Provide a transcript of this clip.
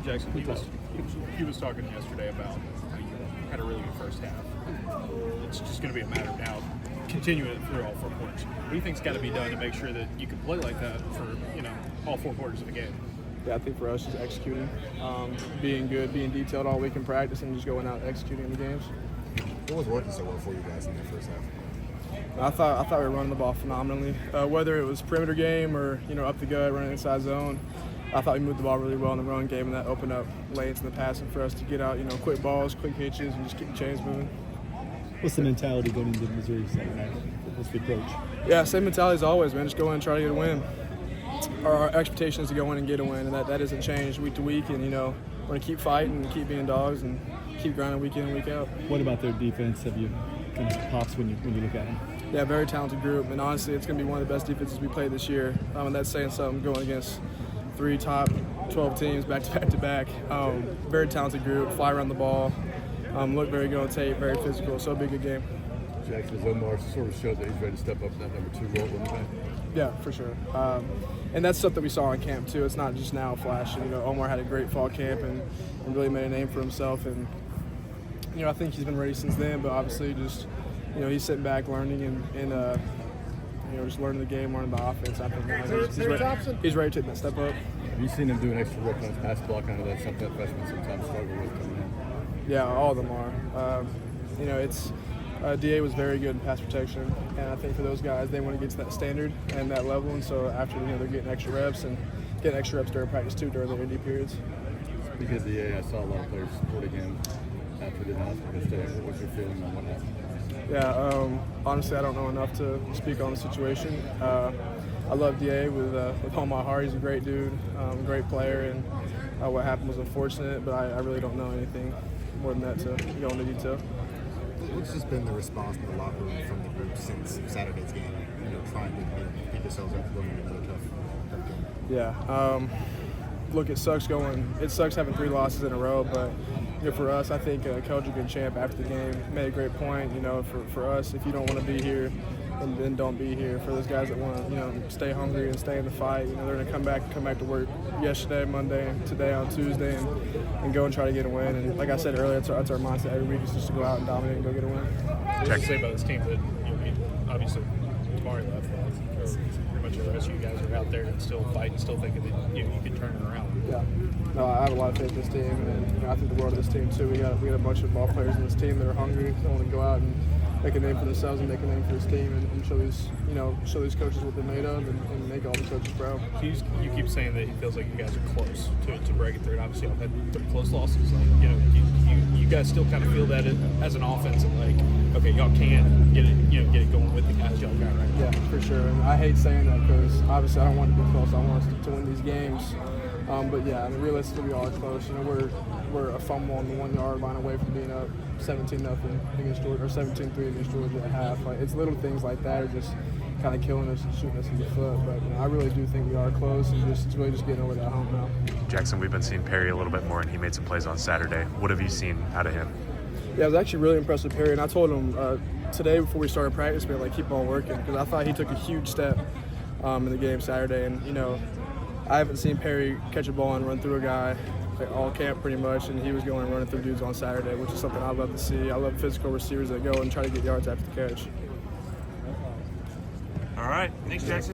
Jackson, he was talking yesterday about how you had a really good first half. It's just going to be a matter of now continuing it through all 4 quarters. What do you think's got to be done to make sure that you can play like that for all 4 quarters of the game? Yeah, I think for us, just executing, being good, being detailed all week in practice, and just going out and executing the games. What was working so well for you guys in that first half? I thought we were running the ball phenomenally. Whether it was perimeter game or up the gut, running inside zone, I thought we moved the ball really well in the run game, and that opened up lanes in the passing for us to get out, quick balls, quick hitches, and just keep the chains moving. What's the mentality going into Missouri second half? What's the approach? Yeah, same mentality as always, man. Just go in and try to get a win. Our expectation is to go in and get a win, and that hasn't changed week to week. And we're going to keep fighting and keep being dogs and keep grinding week in and week out. What about their defense? Have you kind of pops when you look at them? Yeah, very talented group, and honestly, it's going to be one of the best defenses we played this year. And that's saying something going against 3 top 12 teams back to back. Very talented group, fly around the ball, look very good on tape, very physical. So it'll be a good game. Jackson, Omar sort of showed that he's ready to step up in that number 2 role, wouldn't he? Yeah, for sure. And that's stuff that we saw in camp too. It's not just now flashing. Omar had a great fall camp and really made a name for himself. And I think he's been ready since then. But obviously, just he's sitting back, learning and just learning the game, learning the offense. I think now he's ready to take that step up. Have you seen him do an extra work on his pass block? I know that's something that freshmen sometimes struggle with coming in. Yeah, all of them are. DA was very good in pass protection, and I think for those guys, they want to get to that standard and that level, and so after they're getting extra reps and getting extra reps during practice too during their ND periods. Speaking of DA, I saw a lot of players supporting him after the announcement yesterday. What was your feeling on what happened? Yeah, honestly, I don't know enough to speak on the situation. I love DA with all my heart. He's a great dude, great player, and what happened was unfortunate, but I really don't know anything more than that to go into detail. What's just been the response in the locker room from the group since Saturday's game? Trying to pick yourselves up going into another tough game. Yeah. Look, it sucks having 3 losses in a row, but for us, I think Coach a good champ after the game made a great point. For us, if you don't want to be here, then don't be here. For those guys that want to, stay hungry and stay in the fight, they're going to come back to work yesterday, Monday, and today on Tuesday, and go and try to get a win. And like I said earlier, that's our mindset every week is just to go out and dominate and go get a win. What do you say about this team that obviously Tamari left, pretty much the rest of you guys are out there and still fighting, still thinking that you can turn it around? Yeah, no, I have a lot of faith in this team, and I think the world of this team too. We got a bunch of ball players in this team that are hungry, that want to go out and make a name for themselves and make a name for this team, and show these coaches what they're made of, and make all the coaches proud. You keep saying that he feels like you guys are close to breaking through, and obviously y'all had pretty close losses. You guys still kind of feel that as an offense, and okay, y'all can get it going with the guys y'all got right now. Yeah, for sure. And I hate saying that because obviously I don't want it to be close. I want us to win these games. But yeah, realistically we are close. We're a fumble on the 1 yard line away from being up 17-0 against Georgia, or 17-3 against Georgia at half. It's little things like that are just kind of killing us and shooting us in the foot. But I really do think we are close, and it's really just getting over that hump now. Jackson, we've been seeing Perry a little bit more, and he made some plays on Saturday. What have you seen out of him? Yeah, I was actually really impressed with Perry, and I told him today before we started practice, keep on working, because I thought he took a huge step in the game Saturday. And I haven't seen Perry catch a ball and run through a guy all camp pretty much, and he was going and running through dudes on Saturday, which is something I love to see. I love physical receivers that go and try to get yards after the catch. All right. Thanks, Jackson.